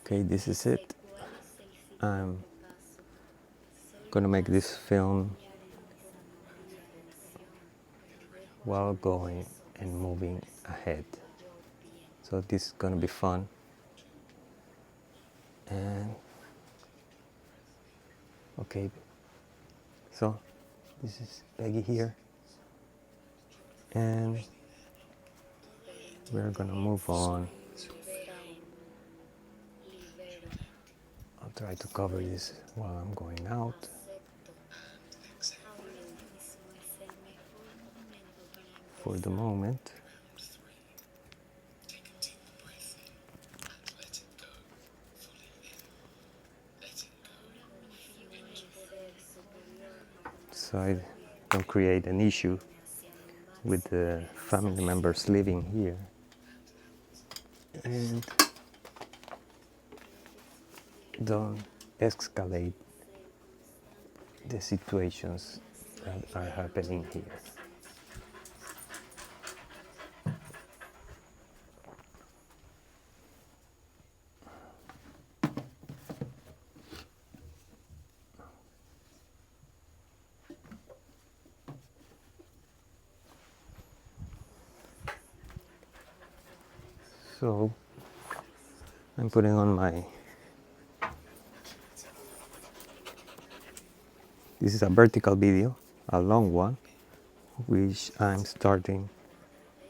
Okay, this is it. I'm gonna make this film while going and moving ahead. So this is gonna be fun. And okay, so this is Peggy here, and we're gonna move on. I'll try to cover this while I'm going out. For the moment, so I don't create an issue with the family members living here, and don't escalate the situations that are happening here. So I'm putting on this is a vertical video, a long one, which I'm starting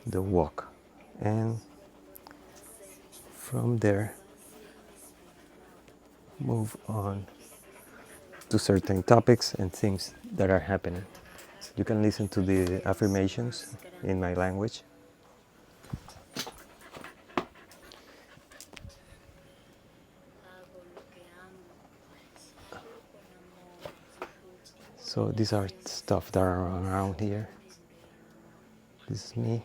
the walk, and from there move on to certain topics and things that are happening. You can listen to the affirmations in my language. So these are stuff that are around here. This is me.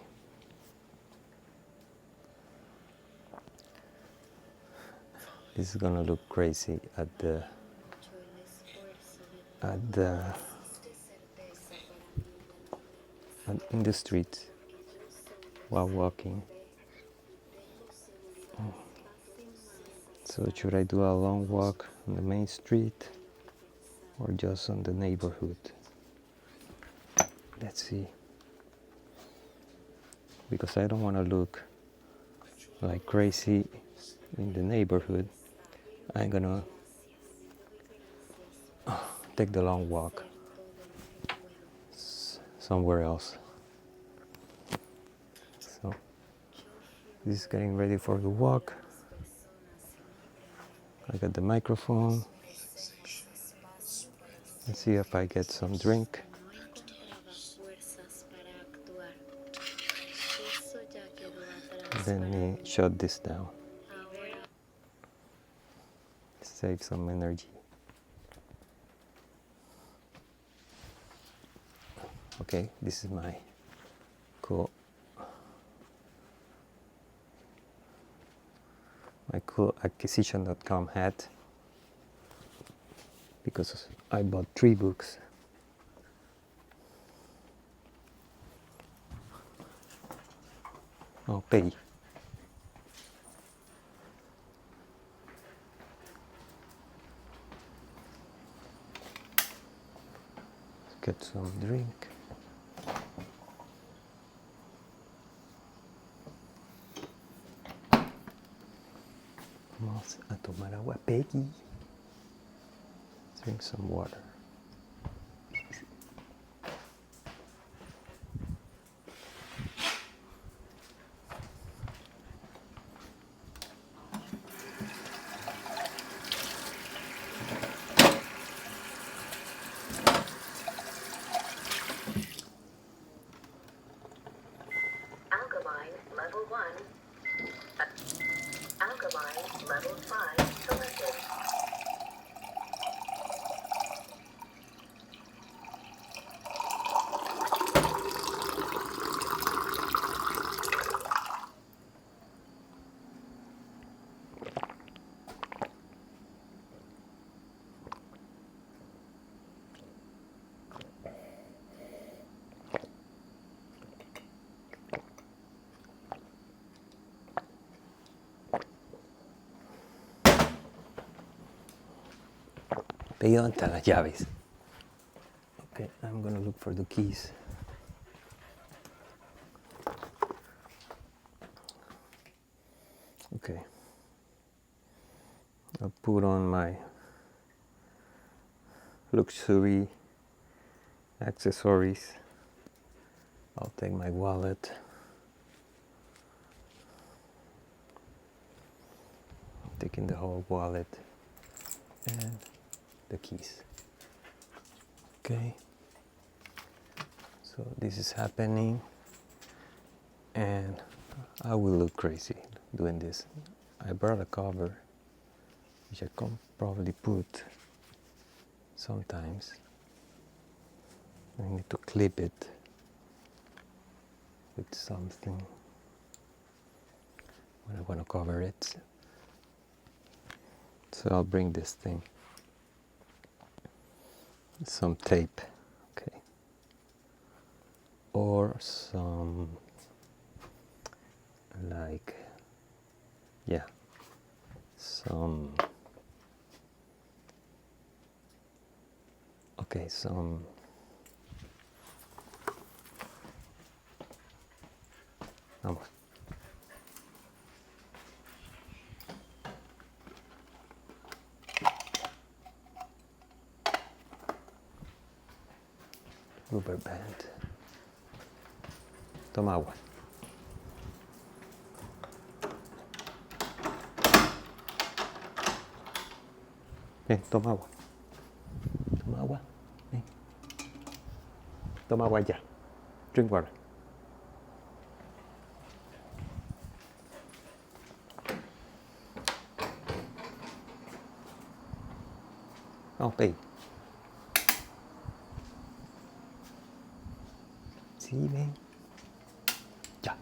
This is gonna look crazy in the street while walking. So should I do a long walk on the main street or just on the neighborhood? Let's see. Because I don't want to look like crazy in the neighborhood, I'm gonna take the long walk somewhere else. So this is getting ready for the walk. I got the microphone. Let's see if I get some drink. Let me shut this down. Save some energy. Okay, this is my cool acquisition.com hat, because I bought 3 books. Oh, pay. Get some drink. Vamos a tomar agua, Peggy. Drink some water. Alkaline level 1. Alkaline level 5 selected. ¿Y dónde están las llaves? Okay, I'm gonna look for the keys. Okay. I'll put on my luxury accessories. I'll take my wallet. I'm taking the whole wallet and the keys. Okay. So this is happening, and I will look crazy doing this. I brought a cover, which I can probably put sometimes. I need to clip it with something when I want to cover it. So I'll bring this thing, some tape, okay, or some, like, yeah, some, okay, some, vamos. Rubber band. Toma agua. Ven, toma agua. Toma agua. Ven. Toma agua ya. Drink water. Oh, babe. Sí, ven. Ya.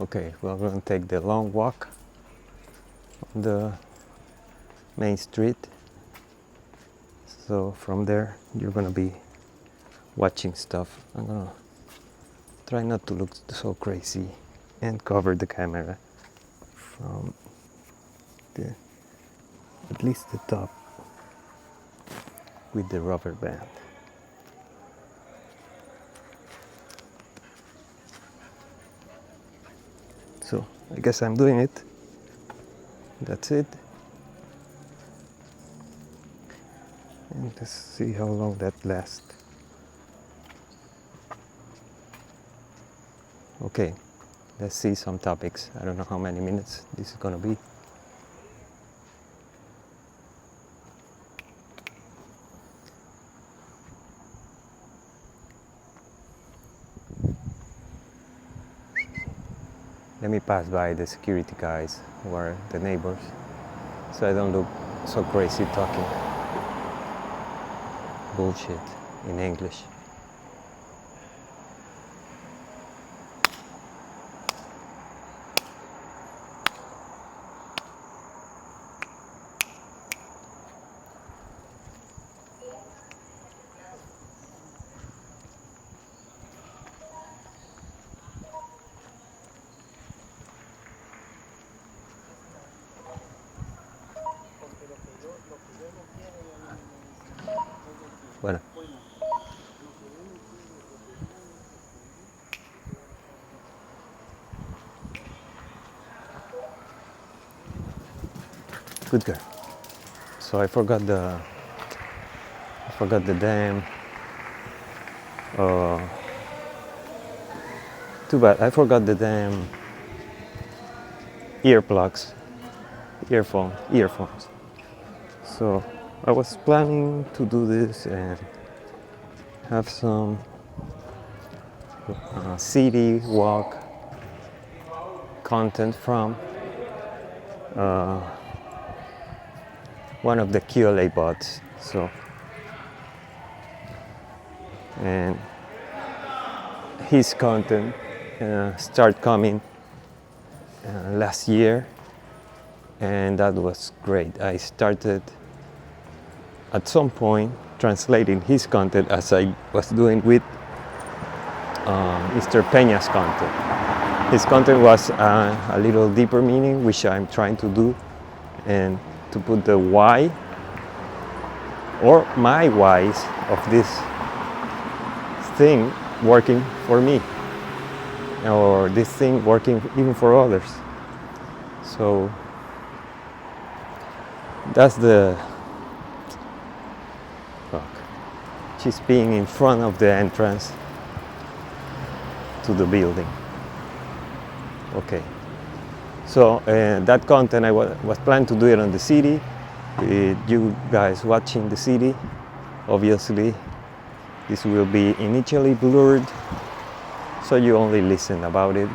Okay, we're going to take the long walk on the main street. So from there, you're going to be watching stuff. I'm going to try not to look so crazy and cover the camera from the, at least the top, with the rubber band. So I guess I'm doing it. That's it. And let's see how long that lasts. Okay, let's see some topics. I don't know how many minutes this is gonna be. Let me pass by the security guys who are the neighbors, so I don't look so crazy talking bullshit in English. Bueno. Good girl. So I forgot the damn. Too bad. I forgot the damn earplugs, earphones. So I was planning to do this and have some city walk content from one of the QLABOTs. So, and his content started coming last year, and that was great. I started at some point translating his content as I was doing with Mr. Peña's content. His content was a little deeper meaning, which I'm trying to do, and to put the why or my whys of this thing working for me, or this thing working even for others. So that's the she's being in front of the entrance to the building. Okay, so that content I was planning to do it on the city, with you guys watching the city. Obviously this will be initially blurred, so you only listen about it,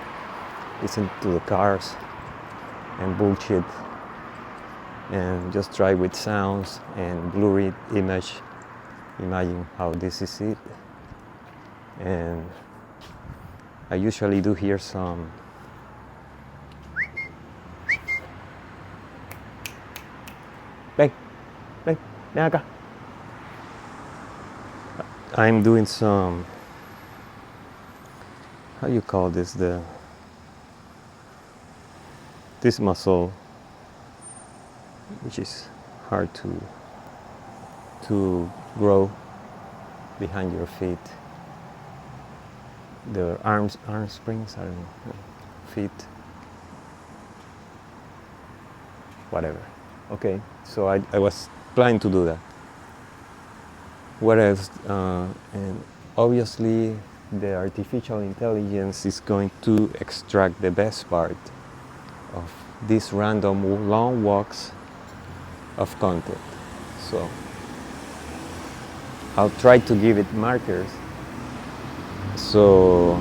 listen to the cars and bullshit, and just try with sounds and blurry image. Imagine how this is it. And I usually do hear some I'm doing some, how you call this, this muscle, which is hard to grow behind your feet. The arm springs, I don't know, feet, whatever. Okay, so I was planning to do that. What else? And obviously the artificial intelligence is going to extract the best part of these random long walks of content. So I'll try to give it markers so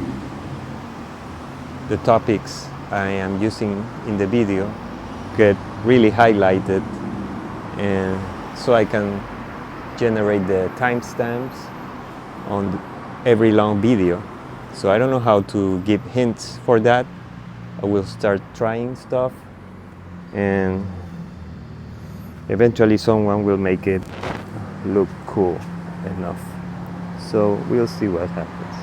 the topics I am using in the video get really highlighted, and so I can generate the timestamps on every long video. So I don't know how to give hints for that. I will start trying stuff, and eventually someone will make it look cool enough. So we'll see what happens.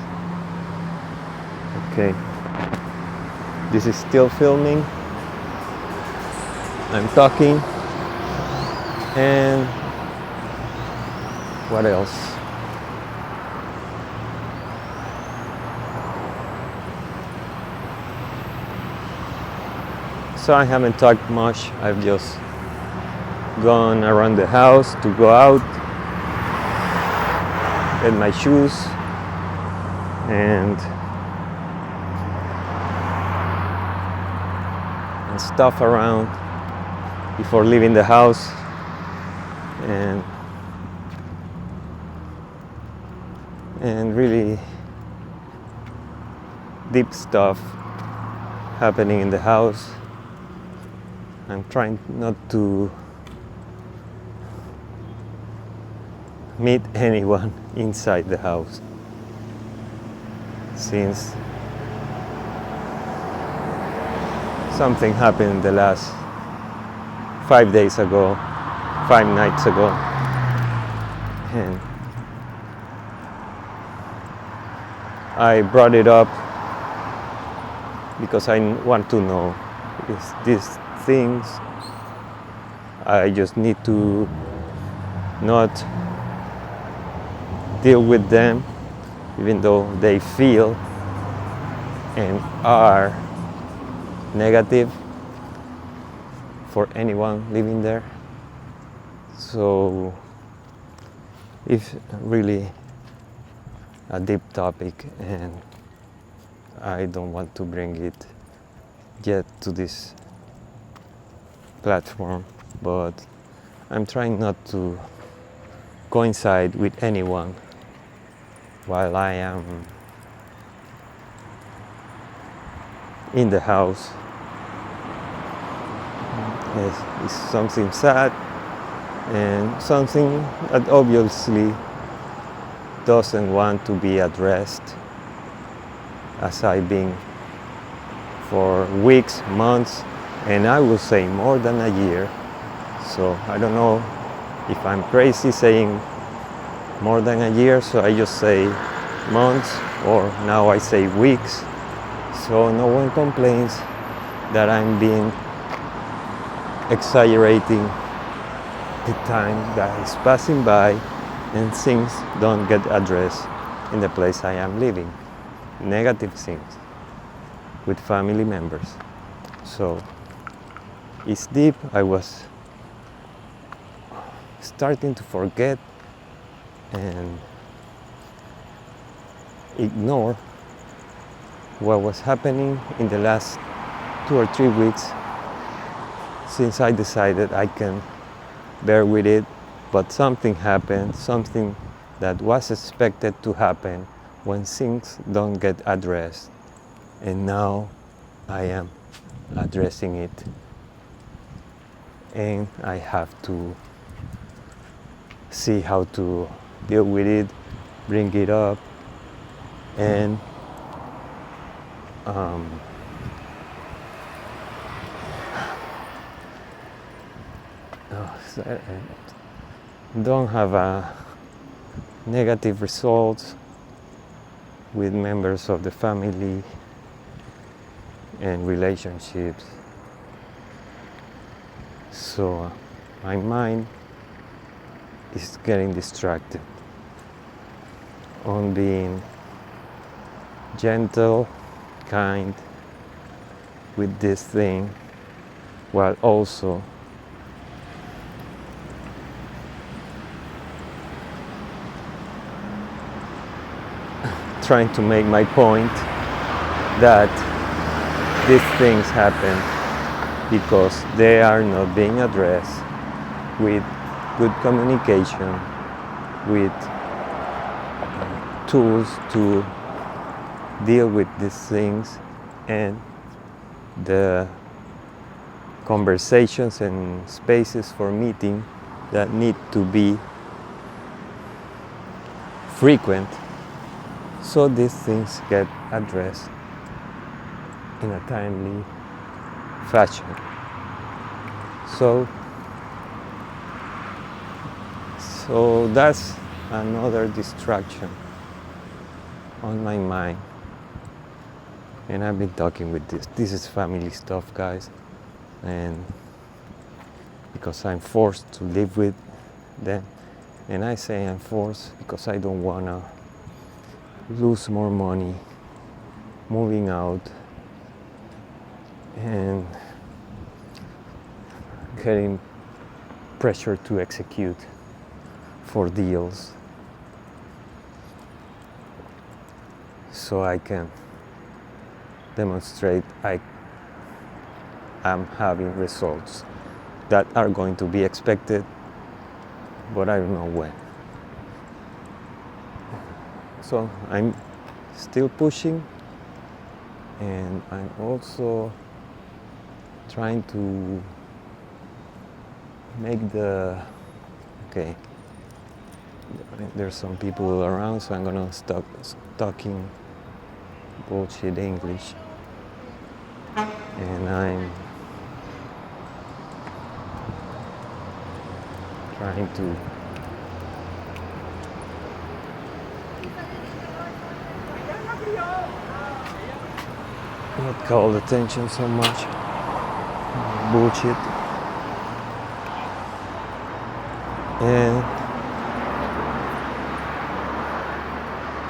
Okay, this is still filming. I'm talking, and what else? So I haven't talked much. I've just gone around the house to go out, get my shoes, and stuff around before leaving the house, and really deep stuff happening in the house. I'm trying not to meet anyone inside the house, since something happened the last 5 days ago, 5 nights ago, and I brought it up because I want to know if these things, I just need to not deal with them, even though they feel and are negative for anyone living there. So it's really a deep topic, and I don't want to bring it yet to this platform, but I'm trying not to coincide with anyone while I am in the house. It's something sad and something that obviously doesn't want to be addressed, as I've been for weeks, months, and I will say more than a year. So I don't know if I'm crazy saying more than a year, so I just say months, or now I say weeks, so no one complains that I'm being exaggerating the time that is passing by and things don't get addressed in the place I am living. Negative things with family members. So it's deep. I was starting to forget and ignore what was happening in the last 2 or 3 weeks, since I decided I can bear with it. But something happened, something that was expected to happen when things don't get addressed, and now I am addressing it, and I have to see how to deal with it, bring it up, and don't have a negative results with members of the family and relationships. So my mind is getting distracted on being gentle, kind with this thing, while also trying to make my point that these things happen because they are not being addressed with good communication, with tools to deal with these things, and the conversations and spaces for meeting that need to be frequent, so these things get addressed in a timely fashion. So that's another distraction on my mind. And I've been talking with this. This is family stuff, guys. And because I'm forced to live with them. And I say I'm forced because I don't want to lose more money moving out and getting pressure to execute for deals, so I can demonstrate I am having results that are going to be expected, but I don't know when. So I'm still pushing, and I'm also trying to make okay, there's some people around, so I'm gonna stop talking bullshit English, and I'm trying to not call attention so much. Bullshit. And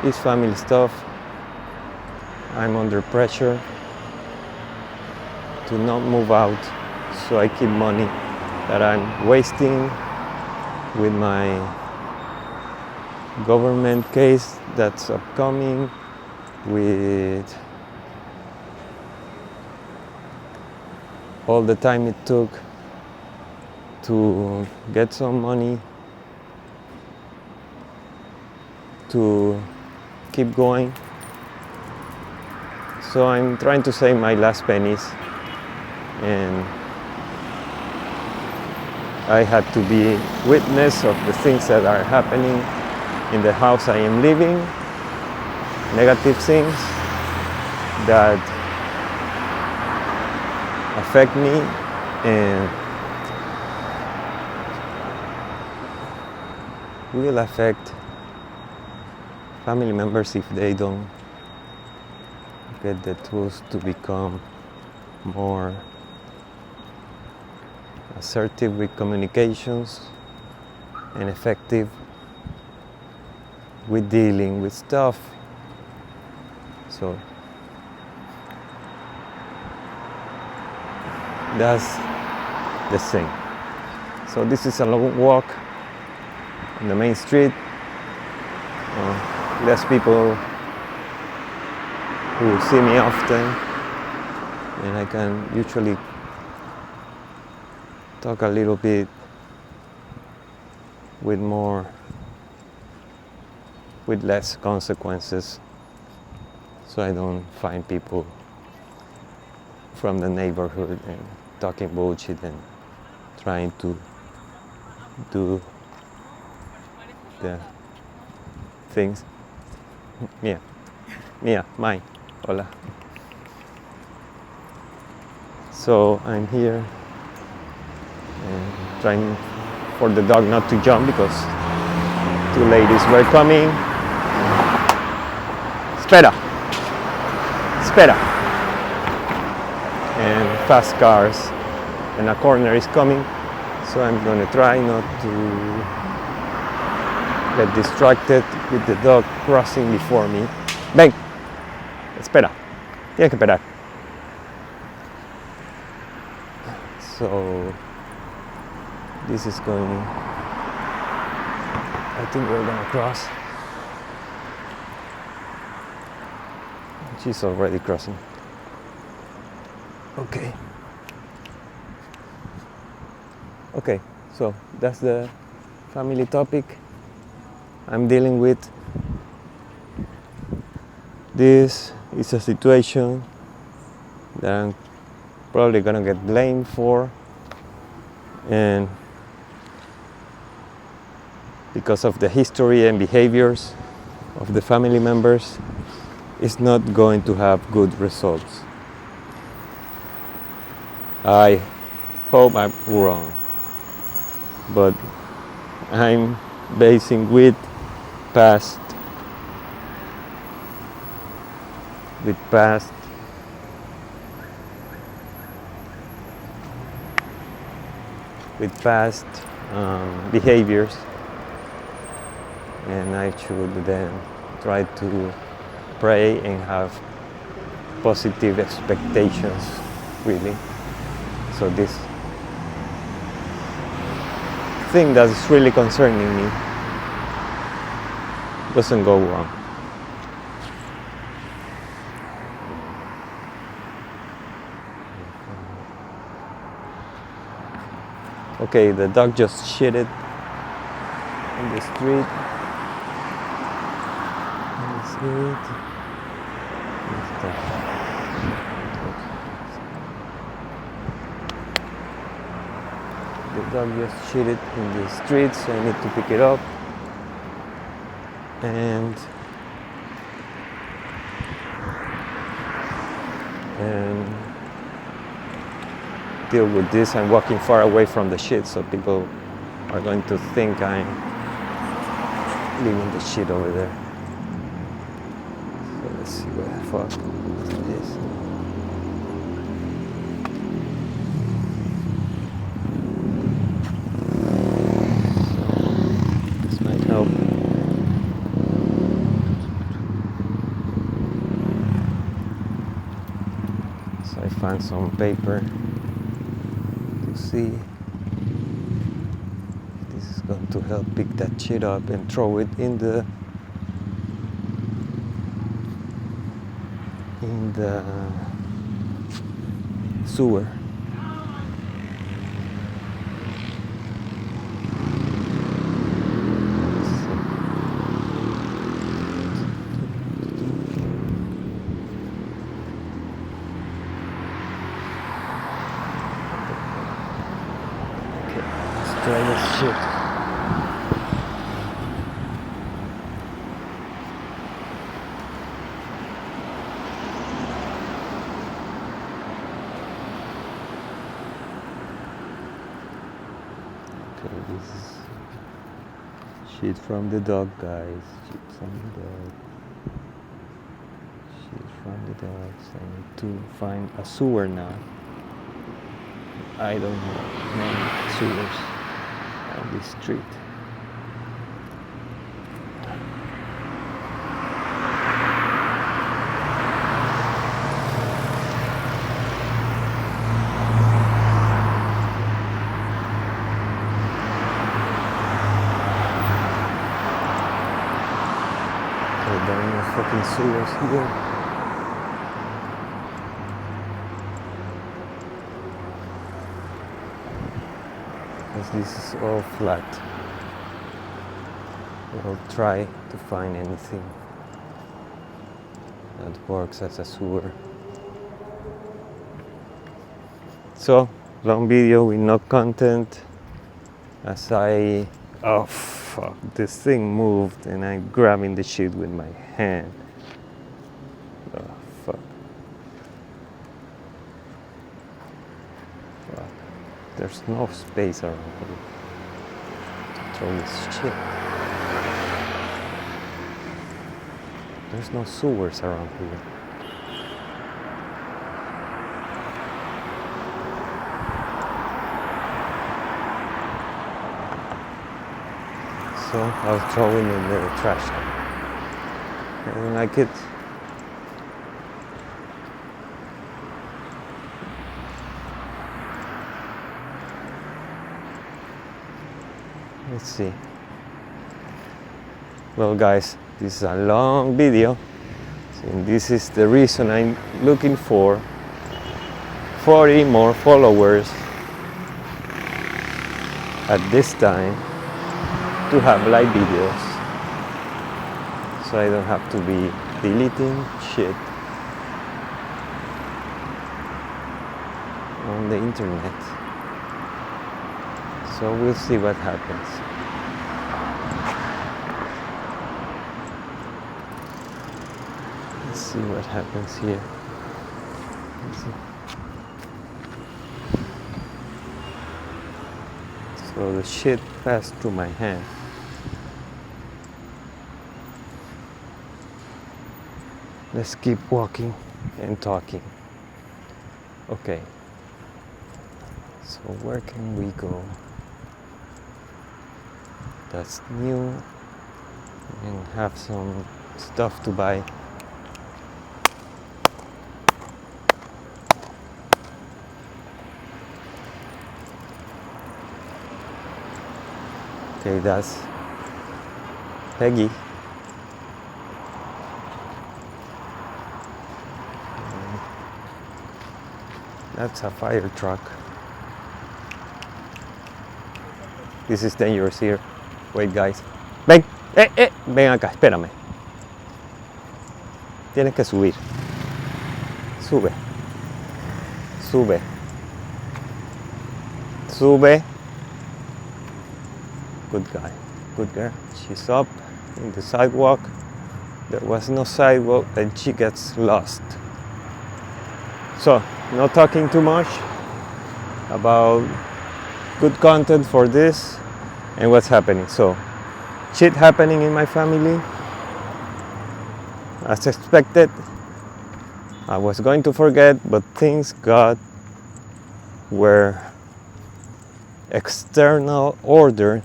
it's family stuff. I'm under pressure to not move out, so I keep money that I'm wasting with my government case that's upcoming, with all the time it took to get some money to keep going. So I'm trying to save my last pennies, and I had to be witness of the things that are happening in the house I am living, negative things that affect me and will affect family members if they don't get the tools to become more assertive with communications and effective with dealing with stuff. So that's the thing. So this is a long walk on the main street. Less people who see me often, and I can usually talk a little bit with less consequences, so I don't find people from the neighborhood and talking bullshit and trying to do the things. Mia, mine, hola. So I'm here and trying for the dog not to jump because two ladies were coming. Espera, espera. And fast cars, and a corner is coming, so I'm gonna try not to get distracted with the dog crossing before me. Ven, espera, tienes que esperar. So this is going, I think we're gonna cross. She's already crossing. Okay, so that's the family topic I'm dealing with. This is a situation that I'm probably gonna get blamed for, and because of the history and behaviors of the family members, it's not going to have good results. I hope I'm wrong, but I'm basing with past behaviors, and I should then try to pray and have positive expectations, really. So this thing that is really concerning me doesn't go wrong. Okay, the dog just shitted in the street. The dog just shitted in the street, so I need to pick it up and deal with this. I'm walking far away from the shit, so people are going to think I'm leaving the shit over there. So let's see what the fuck it is. So this might help. So I found some paper. see if this is going to help pick that shit up and throw it in the sewer. Try this shit. Okay, this is shit from the dog, guys. Shit from the dog. Shit from the dogs. I need to find a sewer now. I don't know many sewers on this street. There are no fucking sewers here. Because this is all flat. We'll try to find anything that works as a sewer. So, long video with no content. As oh fuck, this thing moved and I'm grabbing the shit with my hand. Oh fuck. Fuck. There's no space around here to throw this shit. There's no sewers around here. So I'll throw it in the trash can. I don't like it. Let's see. Well guys, this is a long video. And this is the reason I'm looking for 40 more followers at this time to have live videos, so I don't have to be deleting shit on the internet. So we'll see what happens. Let's see what happens here. Let's see. So the shit passed through my hand. Let's keep walking and talking. Okay. So where can we go that's new and have some stuff to buy? Okay, that's Peggy. That's a fire truck. This is dangerous here. Wait, guys. Ven, ven acá, espérame. Tienes que subir. Sube. Sube. Sube. Good guy. Good girl. She's up in the sidewalk. There was no sidewalk and she gets lost. So, not talking too much about good content for this and what's happening. So, shit happening in my family. As expected, I was going to forget, but things got where external order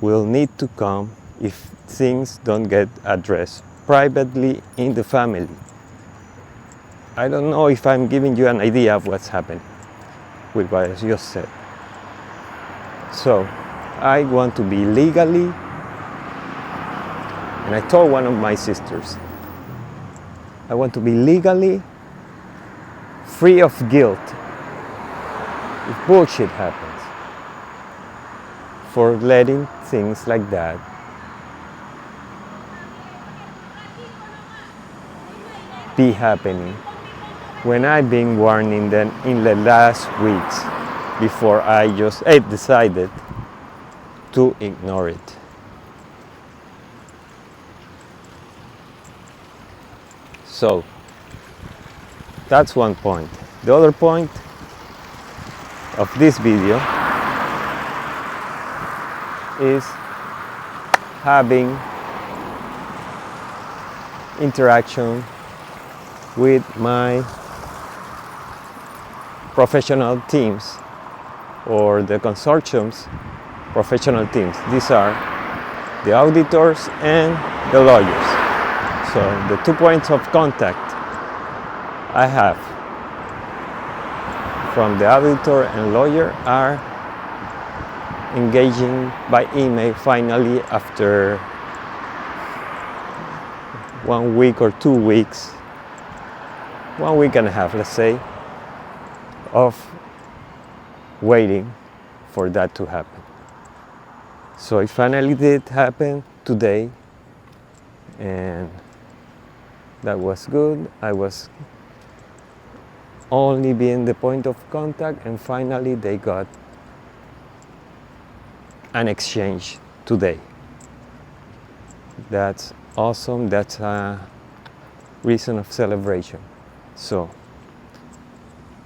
will need to come if things don't get addressed privately in the family. I don't know if I'm giving you an idea of what's happening. with what I just said. So I want to be legally, and I told one of my sisters, I want to be legally free of guilt if bullshit happens, for letting things like that be happening when I've been warning them in the last weeks before I decided to ignore it. So that's one point. The other point of this video is having interaction with my professional teams, or the consortium's professional teams. These are the auditors and the lawyers. So the 2 points of contact I have from the auditor and lawyer are engaging by email finally after 1 week or 2 weeks, 1 week and a half, let's say, of waiting for that to happen. So it finally did happen today, and that was good. I was only being the point of contact, and finally they got an exchange today. That's awesome. That's a reason of celebration. So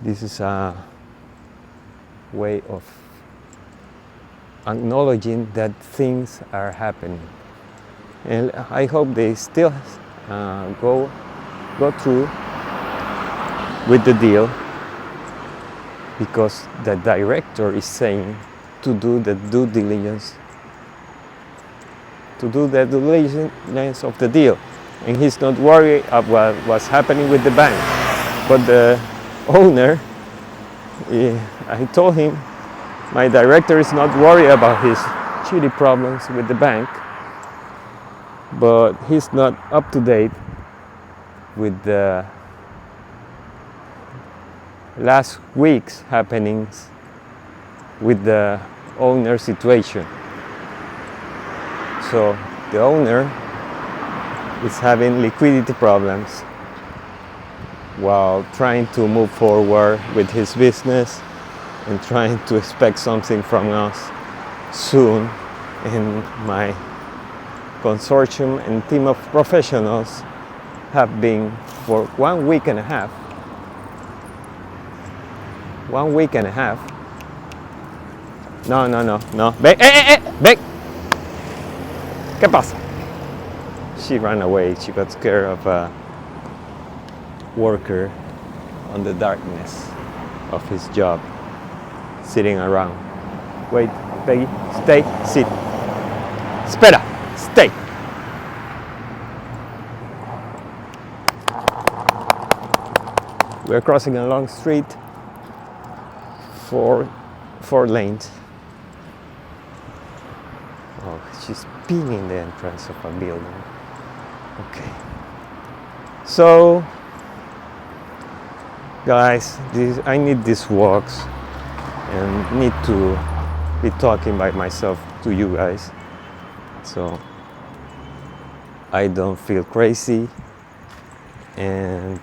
this is a way of acknowledging that things are happening, and I hope they still go through with the deal, because the director is saying to do the due diligence of the deal, and he's not worried about what's happening with the bank. But the owner, I told him, my director is not worried about his shitty problems with the bank, but he's not up to date with the last week's happenings with the owner situation. So the owner is having liquidity problems while trying to move forward with his business and trying to expect something from us soon. And my consortium and team of professionals have been for 1 week and a half. 1 week and a half. No. Ven, ven. ¿Qué pasa? She ran away. She got scared of a worker on the darkness of his job, sitting around. Wait, Peggy, stay, sit. Espera, stay. We're crossing a long street, four lanes. Oh, she's peeing in the entrance of a building. Okay. So, guys, I need these walks and need to be talking by myself to you guys, so I don't feel crazy and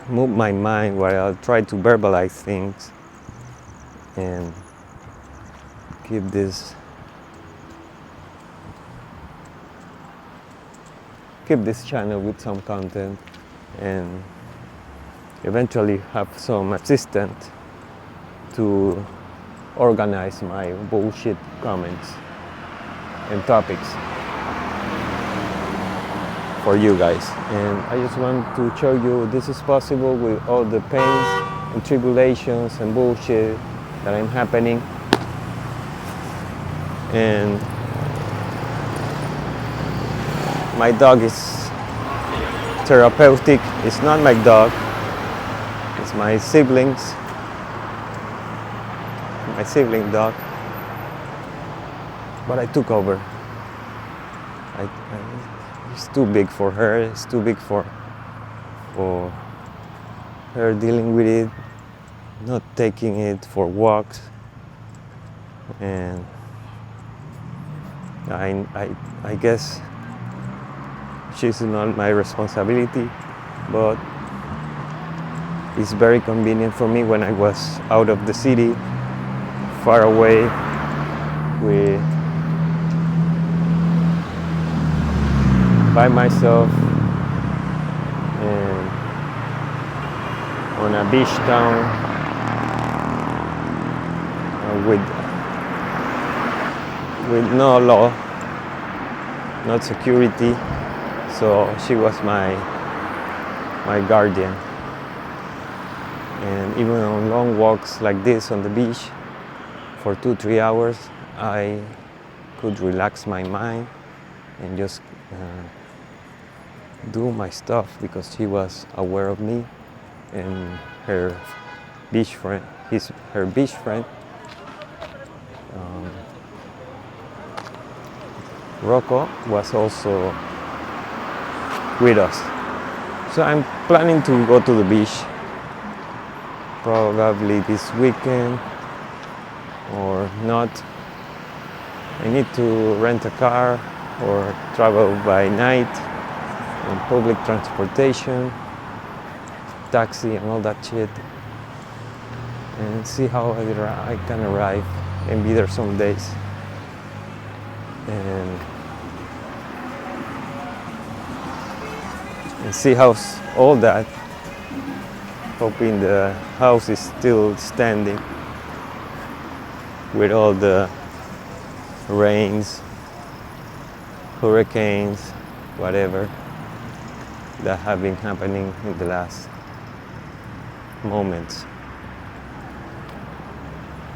move my mind while I'll try to verbalize things and keep this channel with some content, and eventually have some assistant to organize my bullshit comments and topics for you guys. And I just want to show you this is possible with all the pains and tribulations and bullshit that I'm happening. And my dog is therapeutic. It's not my dog, it's my sibling dog, but I took over. It's too big for her. It's too big for her dealing with it, not taking it for walks, and I guess she's not my responsibility, but it's very convenient for me when I was out of the city, far away, by myself, and on a beach town with no law, not security. So she was my guardian. And even on long walks like this on the beach for 2-3 hours, I could relax my mind and just do my stuff, because she was aware of me, and her beach friend, Rocco, was also with us. So I'm planning to go to the beach probably this weekend or not. I need to rent a car or travel by night on public transportation, taxi and all that shit, and see how I can arrive and be there some days. And see how's all that, hoping the house is still standing with all the rains, hurricanes, whatever that have been happening in the last moments.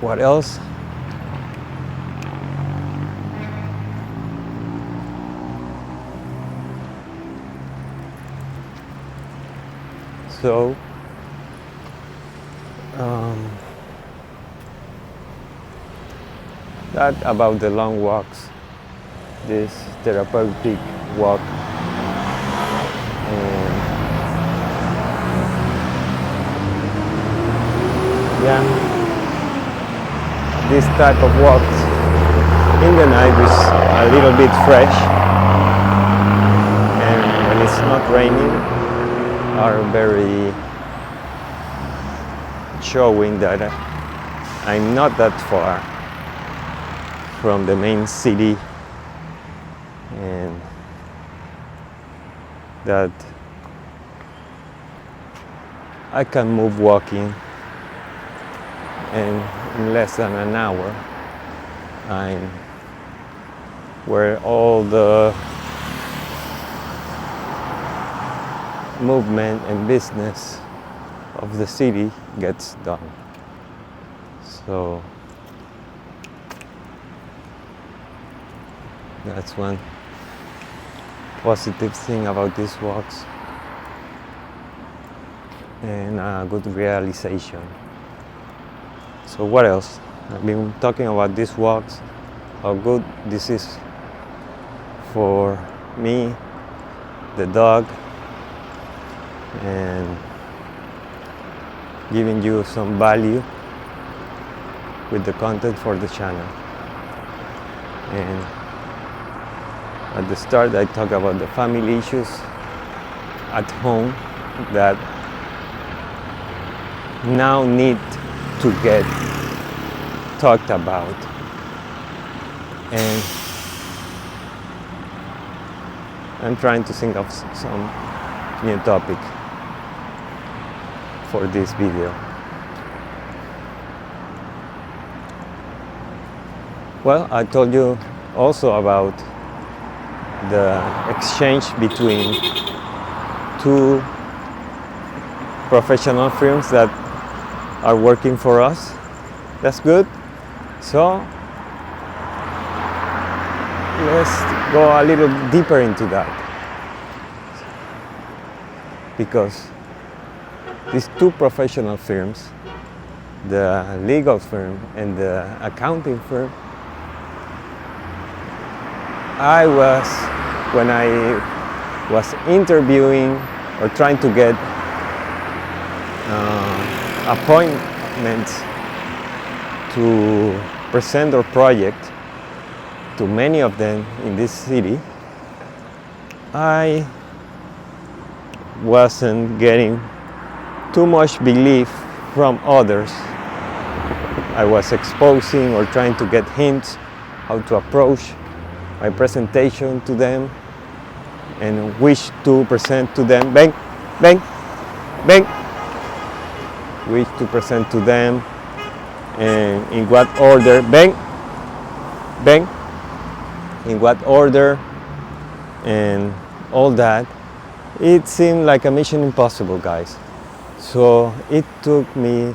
What else? So that about the long walks, this therapeutic walk, and yeah, this type of walks in the night is a little bit fresh, and when it's not raining are very showing that I'm not that far from the main city, and that I can move walking, and in less than an hour I'm where all the movement and business of the city gets done. So that's one positive thing about these walks, and a good realization. So what else? I've been talking about these walks, how good this is for me, the dog, and giving you some value with the content for the channel. And at the start I talked about the family issues at home that now need to get talked about, and I'm trying to think of some new topic for this video. Well, I told you also about the exchange between two professional firms that are working for us. That's good. So let's go a little deeper into that, because these two professional firms, the legal firm and the accounting firm, when I was interviewing or trying to get appointments to present our project to many of them in this city, I wasn't getting too much belief from others. I was exposing or trying to get hints how to approach my presentation to them and wish to present to them, bang, bang, bang, wish to present to them and in what order, bang, bang, in what order and all that. It seemed like a mission impossible, guys. So it took me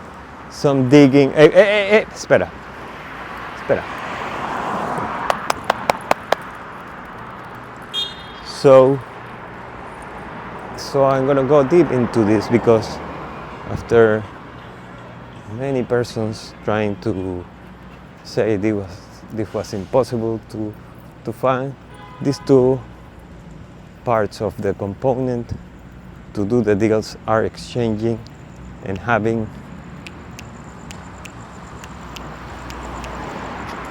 some digging. Hey, espera. So I'm gonna go deep into this because after many persons trying to say this was impossible to find, these two parts of the component to do the deals are exchanging and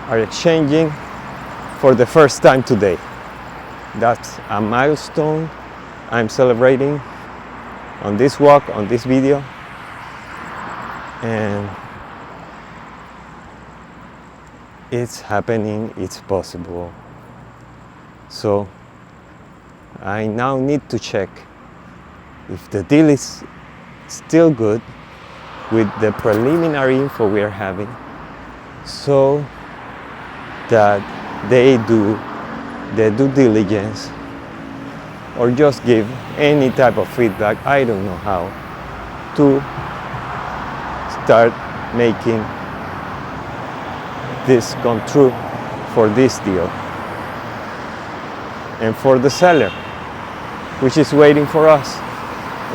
are exchanging for the first time today. That's a milestone I'm celebrating on this walk, on this video, and it's happening, it's possible. So I now need to check if the deal is still good with the preliminary info we are having, so that they do the due diligence or just give any type of feedback, I don't know how, to start making this come true for this deal and for the seller, which is waiting for us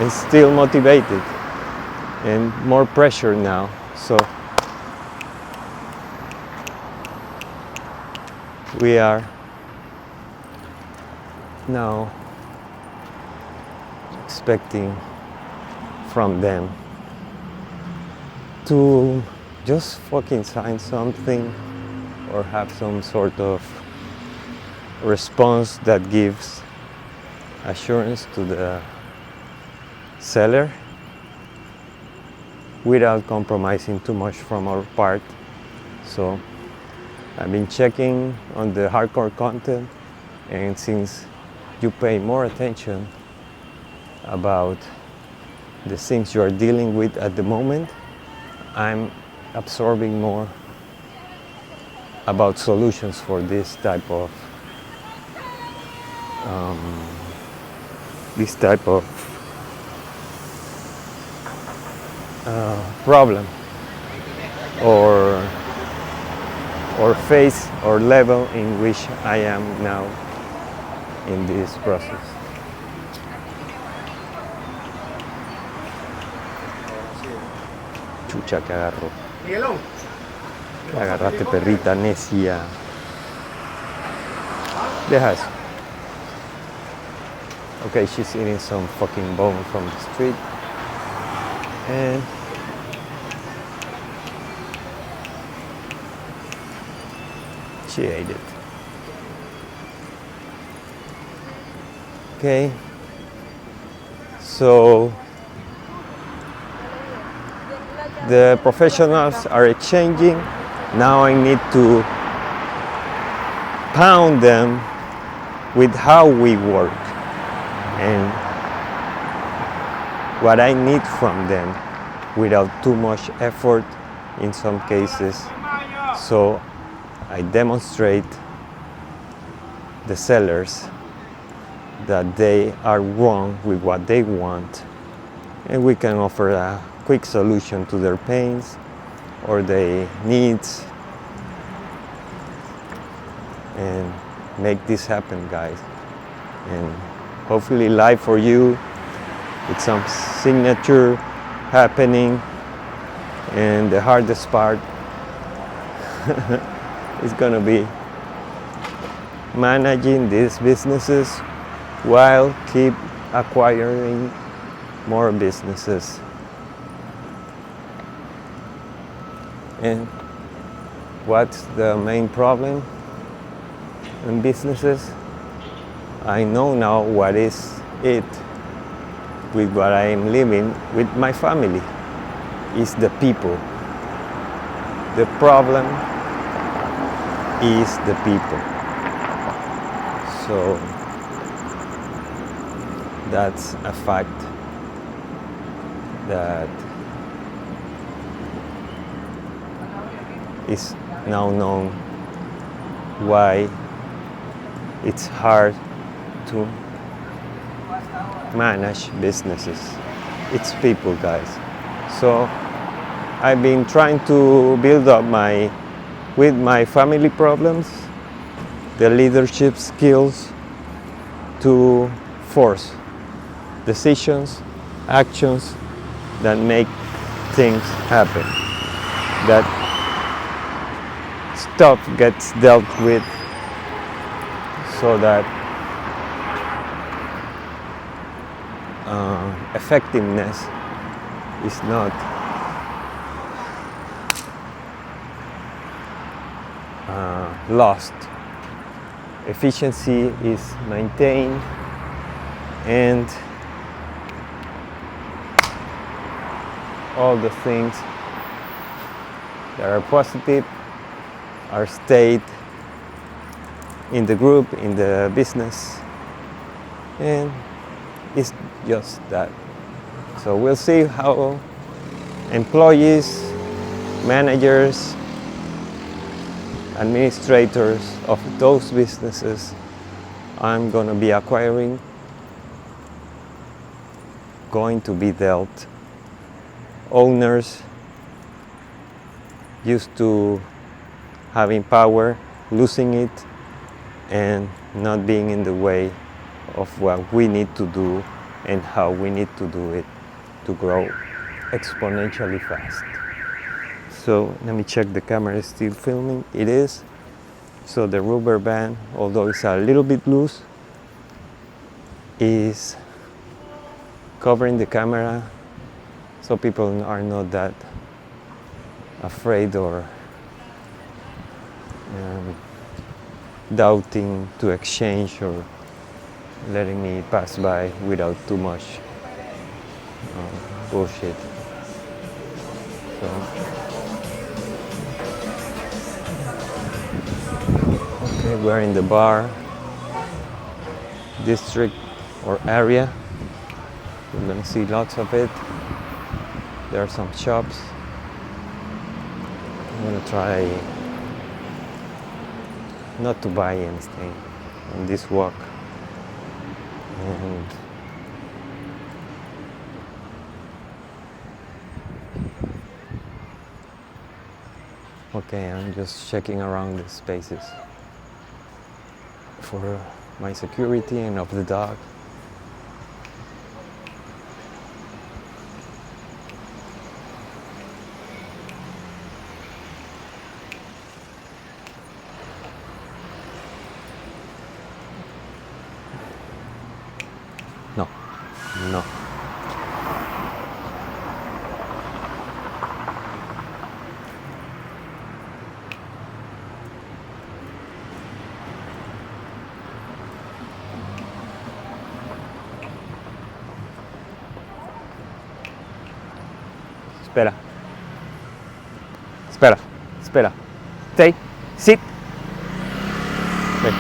and still motivated and more pressure now. So we are now expecting from them to just fucking sign something or have some sort of response that gives assurance to the seller without compromising too much from our part. So I've been checking on the hardcore content, and since you pay more attention about the things you are dealing with at the moment, I'm absorbing more about solutions for this type of problem or phase or level in which I am now in this process. Chucha, que agarró. Miguelón. Agarraste, perrita necia. Deja eso. Okay, she's eating some fucking bone from the street. And she ate it. Okay. So the professionals are exchanging. Now I need to pound them with how we work and what I need from them without too much effort in some cases. So I demonstrate the sellers that they are wrong with what they want, and we can offer a quick solution to their pains or their needs and make this happen, guys. And hopefully live for you with some signature happening, and the hardest part is gonna be managing these businesses while keep acquiring more businesses. And what's the main problem in businesses? I know now what is it with what I am living with my family. Is the people. The problem is the people. So that's a fact that is now known why it's hard to manage businesses. It's people, guys. So I've been trying to build up with my family problems, the leadership skills to force decisions, actions that make things happen, that stuff gets dealt with so that effectiveness is not lost. Efficiency is maintained, and all the things that are positive are stayed in the group, in the business, and it's just that. So we'll see how employees, managers, administrators of those businesses I'm going to be acquiring going to be dealt. Owners used to having power, losing it, and not being in the way of what we need to do and how we need to do it to grow exponentially fast. So let me check the camera is still filming. It is. So the rubber band, although it's a little bit loose, is covering the camera so people are not that afraid or doubting to exchange or letting me pass by without too much bullshit. So, okay, we're in the bar district or area. We're gonna see lots of it. There are some shops. I'm gonna try not to buy anything on this walk. And okay, I'm just checking around the spaces for my security and of the dog. No. Espera. Espera. Espera. Stay. Sit. Ven.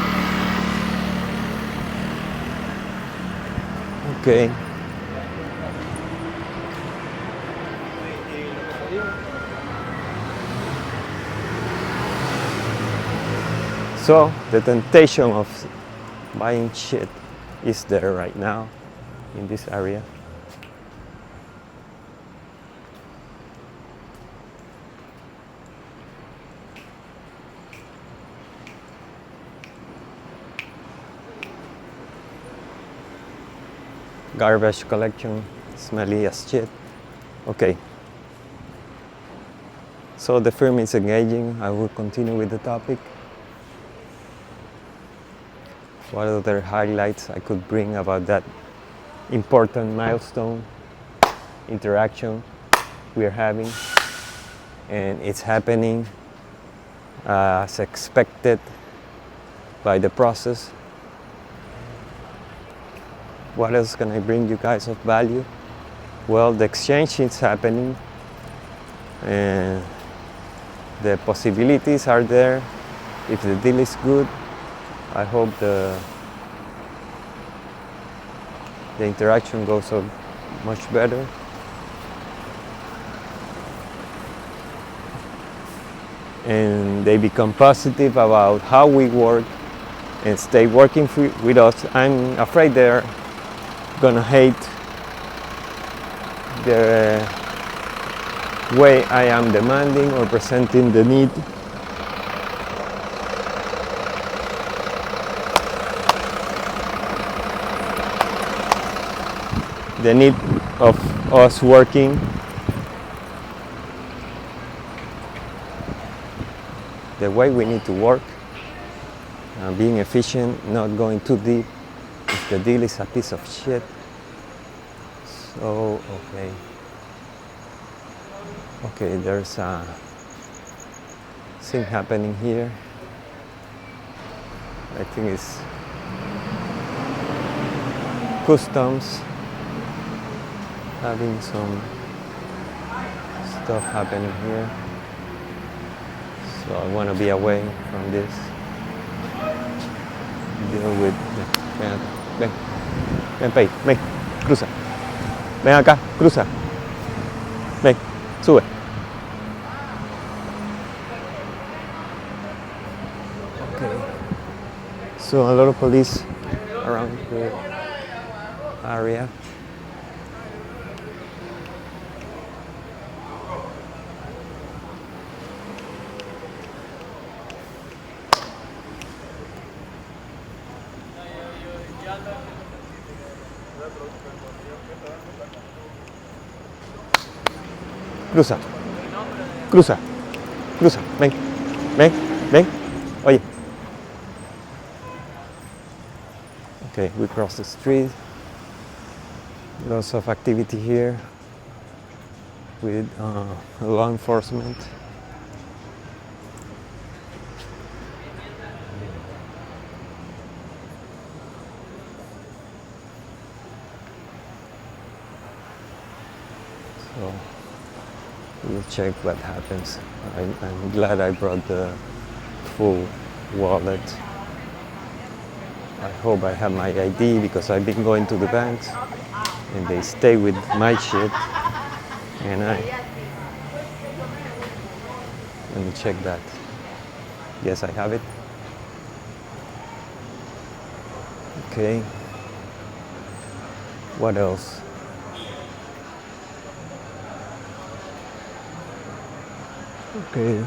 Okay. So the temptation of buying shit is there right now in this area. Garbage collection, smelly as shit. Okay. So the firm is engaging. I will continue with the topic. What other highlights I could bring about that important milestone interaction we are having? And it's happening as expected by the process. What else can I bring you guys of value? Well, the exchange is happening and the possibilities are there. If the deal is good, I hope the interaction goes on much better. And they become positive about how we work and stay working with us. I'm afraid they're gonna hate the way I am demanding or presenting the need. The need of us working the way we need to work, being efficient, not going too deep if the deal is a piece of shit. So, okay, there's a thing happening here. I think it's customs having some stuff happening here. So I want to be away from this. Deal with. Ven, cruza. Ven acá, cruza. Ven, sube. Okay. So a lot of police around the area. Cruza, ven, oye. Okay, we cross the street. Lots of activity here with law enforcement. So we'll check what happens. I'm glad I brought the full wallet. I hope I have my ID because I've been going to the banks and they stay with my shit. And let me check that. Yes, I have it. Okay. What else? Okay.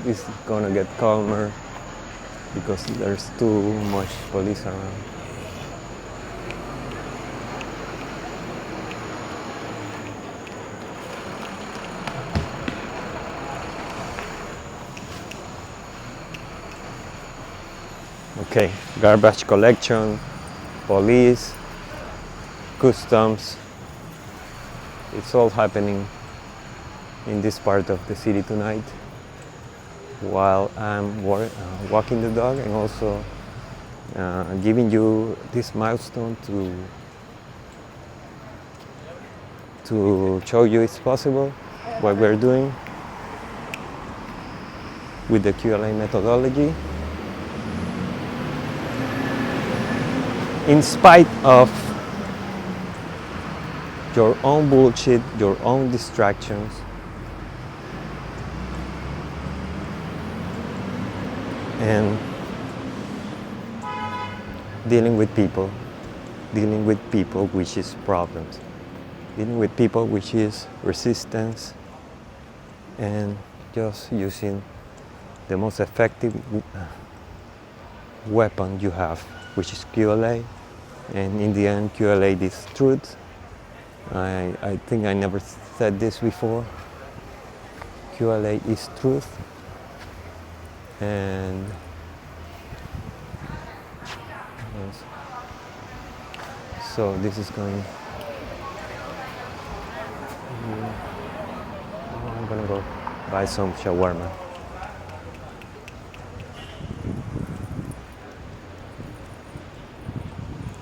It's gonna get calmer because there's too much police around. Okay, garbage collection, police, customs. It's all happening in this part of the city tonight while I'm walking the dog and also giving you this milestone to show you it's possible what we're doing with the QLA methodology. In spite of your own bullshit, your own distractions, and dealing with people, which is problems, dealing with people, which is resistance, and just using the most effective weapon you have, which is QLA, and in the end, QLA is truth, I think I never said this before. QLA is truth, and yes. So this is going. I'm gonna go buy some shawarma.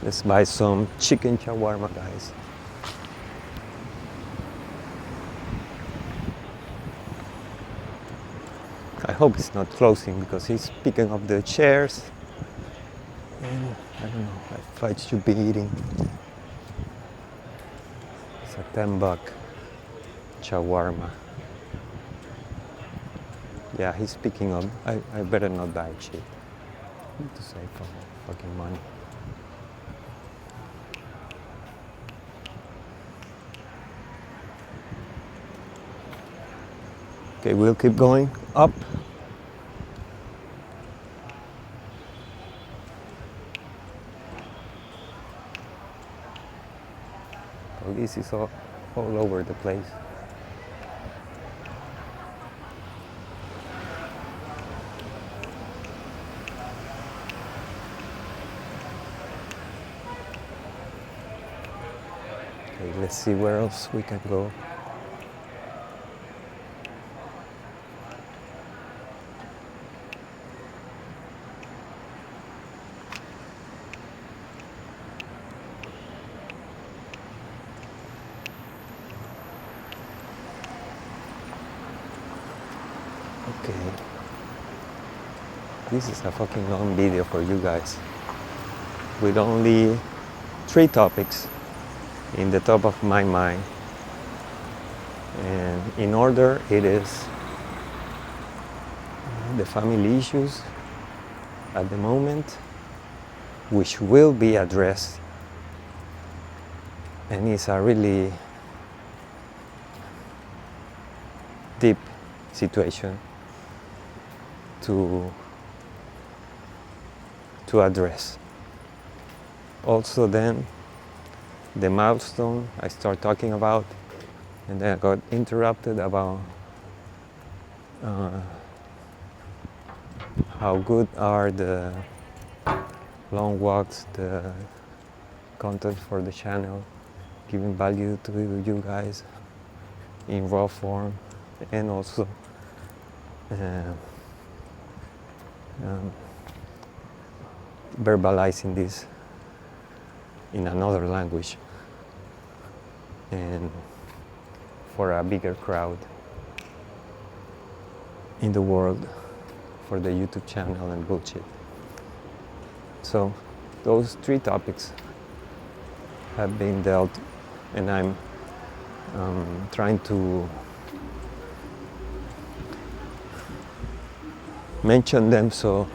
Let's buy some chicken shawarma, guys. I hope it's not closing because he's picking up the chairs. And I don't know if I should be eating. It's a $10 shawarma. Yeah, he's picking up. I better not buy cheap. I need to save fucking money. Okay, we'll keep going up. Police is all over the place. Okay, let's see where else we can go. Okay. This is a fucking long video for you guys. With only 3 topics in the top of my mind. And in order, it is the family issues at the moment, which will be addressed. And it's a really deep situation to address. Also then, the milestone I start talking about, and then I got interrupted about how good are the long walks, the content for the channel, giving value to you guys in raw form, and also verbalizing this in another language and for a bigger crowd in the world for the YouTube channel and bullshit. So those 3 topics have been dealt, and I'm trying to mention them so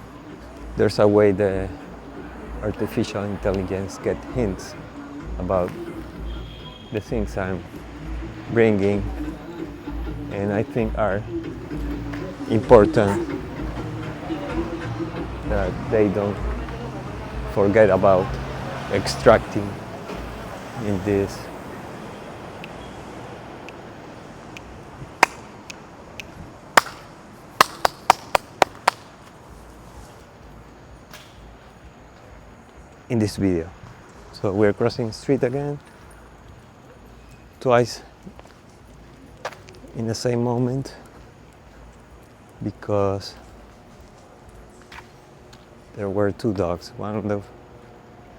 there's a way the artificial intelligence get hints about the things I'm bringing, and I think are important that they don't forget about extracting in this. In this video. So we're crossing the street again, twice in the same moment, because there were 2 dogs, one on the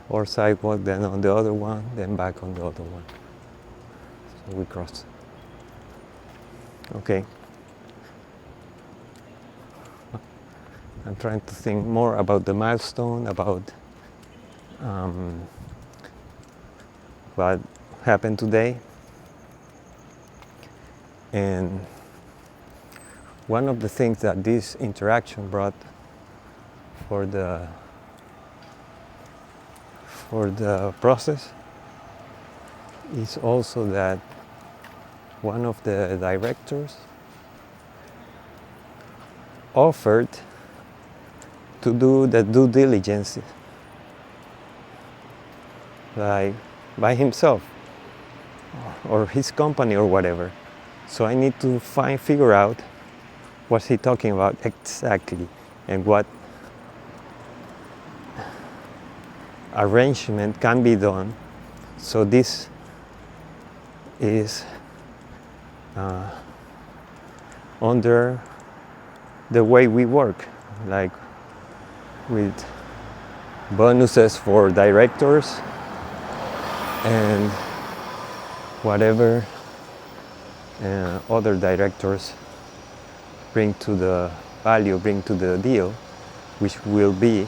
or sidewalk, then on the other one, then back on the other one. So we crossed. Okay. I'm trying to think more about the milestone, about what happened today. And one of the things that this interaction brought for the process is also that one of the directors offered to do the due diligence like by himself or his company or whatever. So I need to figure out what's he talking about exactly and what arrangement can be done so this is under the way we work, like with bonuses for directors and whatever other directors bring to the value, bring to the deal, which will be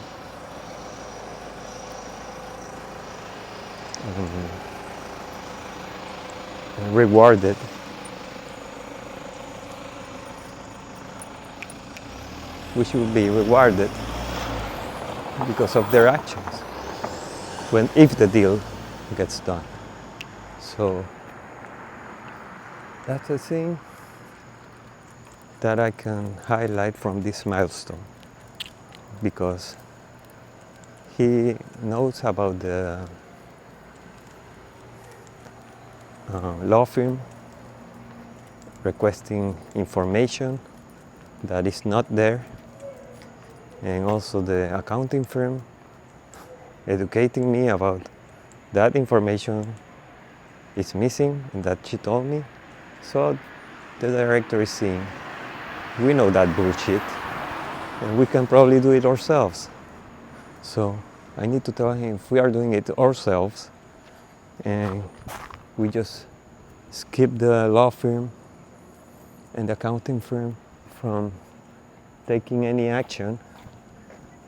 rewarded because of their actions if the deal gets done. So that's a thing that I can highlight from this milestone, because he knows about the law firm requesting information that is not there, and also the accounting firm educating me about that information is missing and that she told me. So the director is saying, we know that bullshit and we can probably do it ourselves. So I need to tell him, if we are doing it ourselves and we just skip the law firm and the accounting firm from taking any action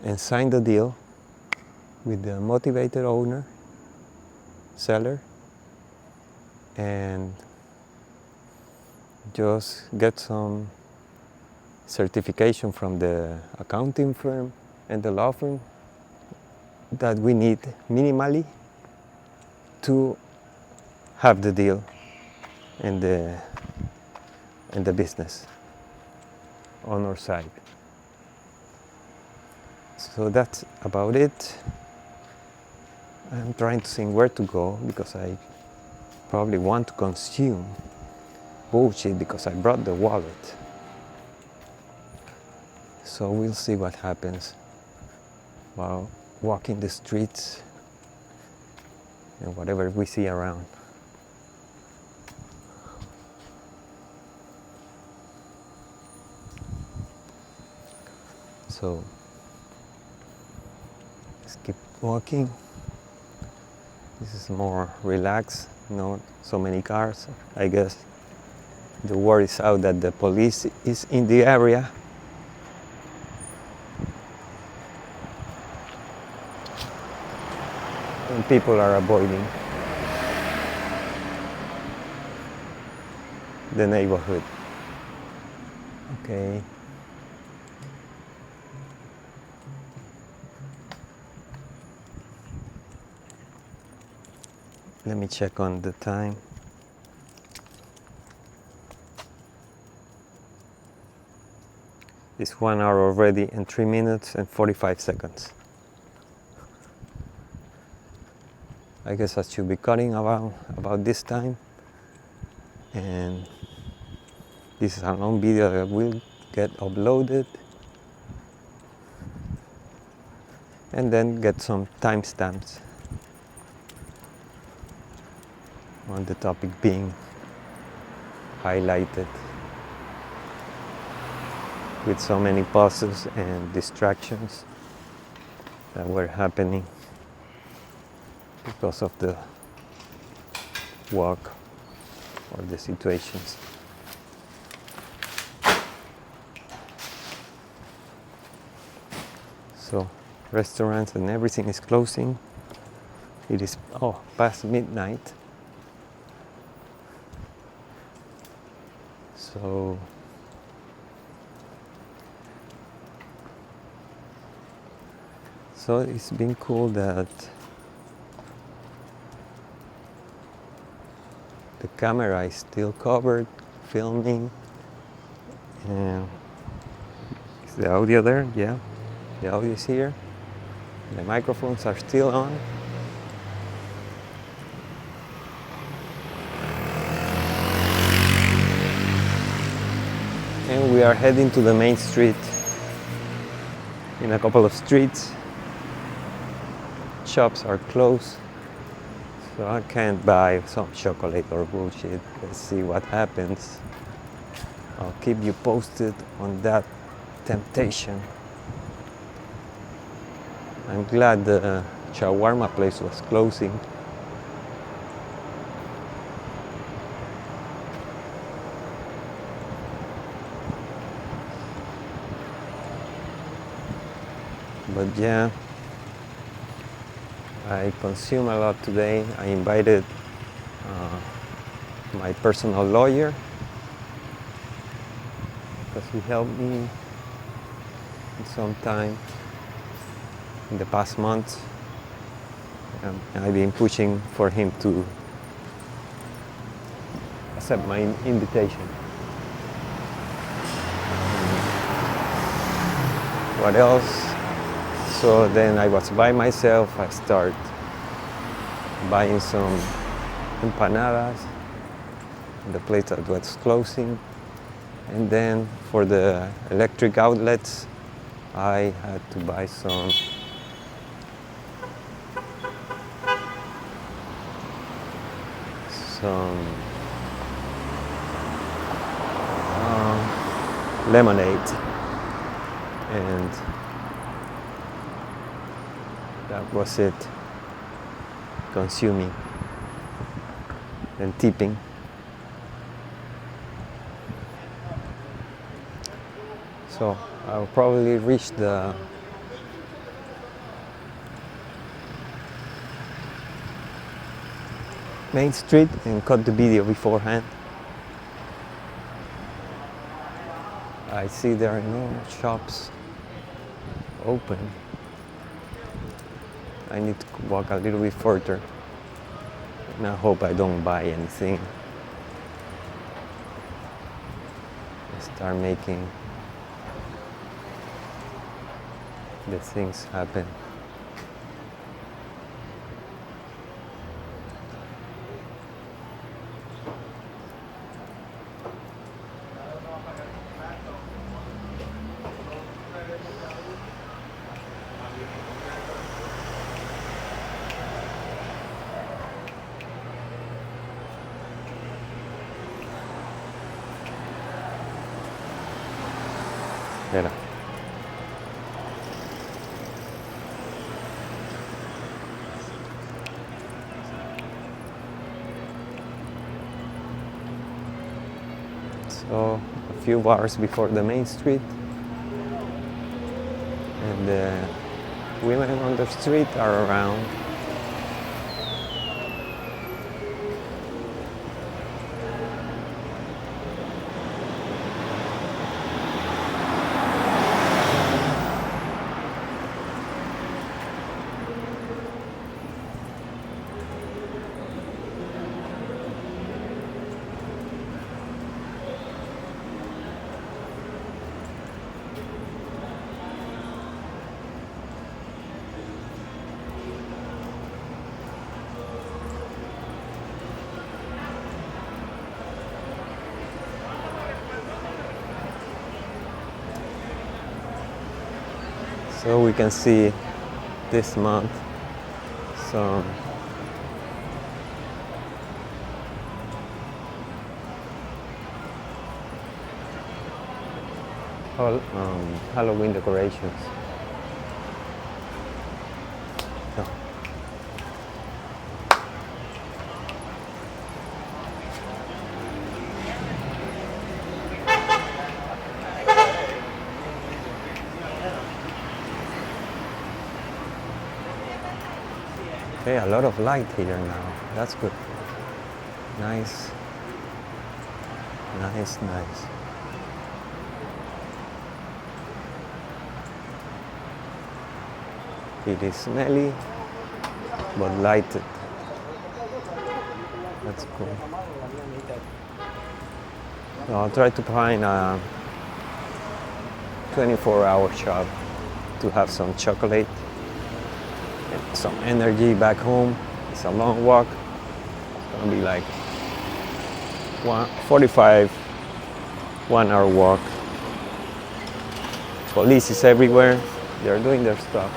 and sign the deal with the motivated owner, seller, and just get some certification from the accounting firm and the law firm that we need minimally to have the deal and the business on our side. So that's about it. I'm trying to think where to go, because I probably want to consume bullshit because I brought the wallet. So we'll see what happens while walking the streets and whatever we see around. So let's keep walking. This is more relaxed, not so many cars. I guess the word is out that the police is in the area. And people are avoiding the neighborhood. Okay. Let me check on the time. It's 1 hour already and 3 minutes and 45 seconds. I guess I should be cutting about this time. And this is a long video that will get uploaded. And then get some timestamps on the topic being highlighted, with so many pauses and distractions that were happening because of the walk or the situations. So restaurants and everything is closing. It is past midnight. So it's been cool that the camera is still covered, filming. And is the audio there? Yeah, the audio is here. The microphones are still on. we are heading to the main street. In a couple of streets, shops are closed, so I can't buy some chocolate or bullshit. Let's see what happens. I'll keep you posted on that temptation. I'm glad the shawarma place was closing. But yeah, I consume a lot today. I invited my personal lawyer because he helped me some time in the past months. I've been pushing for him to accept my invitation. What else? So then I was by myself. I start buying some empanadas in the place that was closing. And then for the electric outlets, I had to buy some lemonade, and that was it. Consuming and tipping. So I'll probably reach the main street and cut the video beforehand. I see there are no shops open. I need to walk a little bit further, and I hope I don't buy anything. Start making the things happen. Mira. So a few bars before the main street, and the women on the street are around. So we can see this month some Halloween decorations. Oh. Okay, a lot of light here now. That's good. Nice. Nice, nice. It is smelly, but lighted. That's cool. So I'll try to find a 24-hour shop to have some chocolate and some energy back home. It's a long walk. It's gonna be like 1 hour walk Police is everywhere. They're doing their stuff.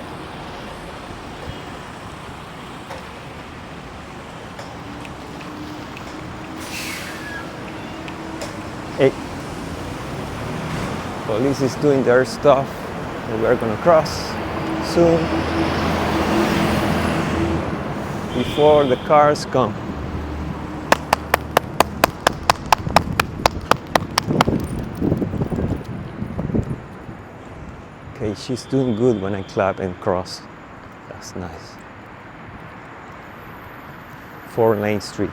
Hey, police is doing their stuff, and we're gonna cross soon before the cars come. Okay, she's doing good when I clap and cross. That's nice. 4-lane street.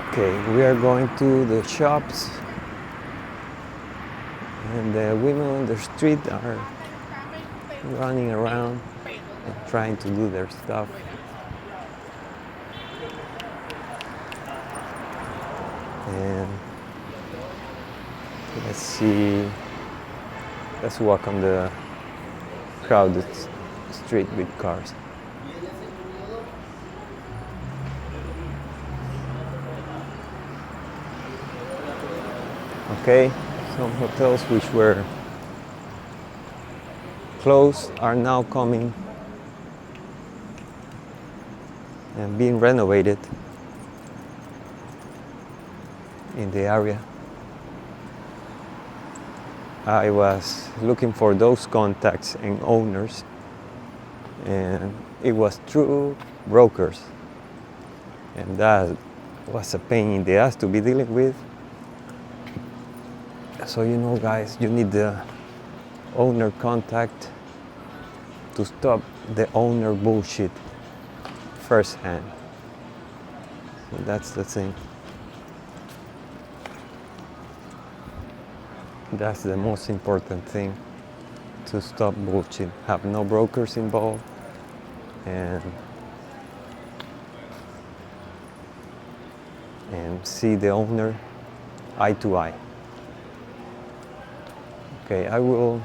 Okay, we are going to the shops, and the women on the street are running around and trying to do their stuff. And let's see, let's walk on the crowded street with cars. Okay, some hotels which were closed are now coming and being renovated in the area. I was looking for those contacts and owners, and it was through brokers, and that was a pain in the ass to be dealing with. So you know, guys, you need the owner contact to stop the owner bullshit firsthand. So that's the thing. That's the most important thing, to stop bullshit. Have no brokers involved, and see the owner eye to eye. Okay, I will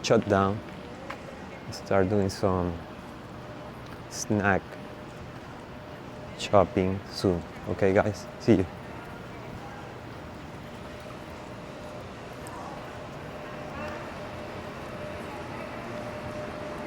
shut down, start doing some snack shopping soon. Okay, guys, see you.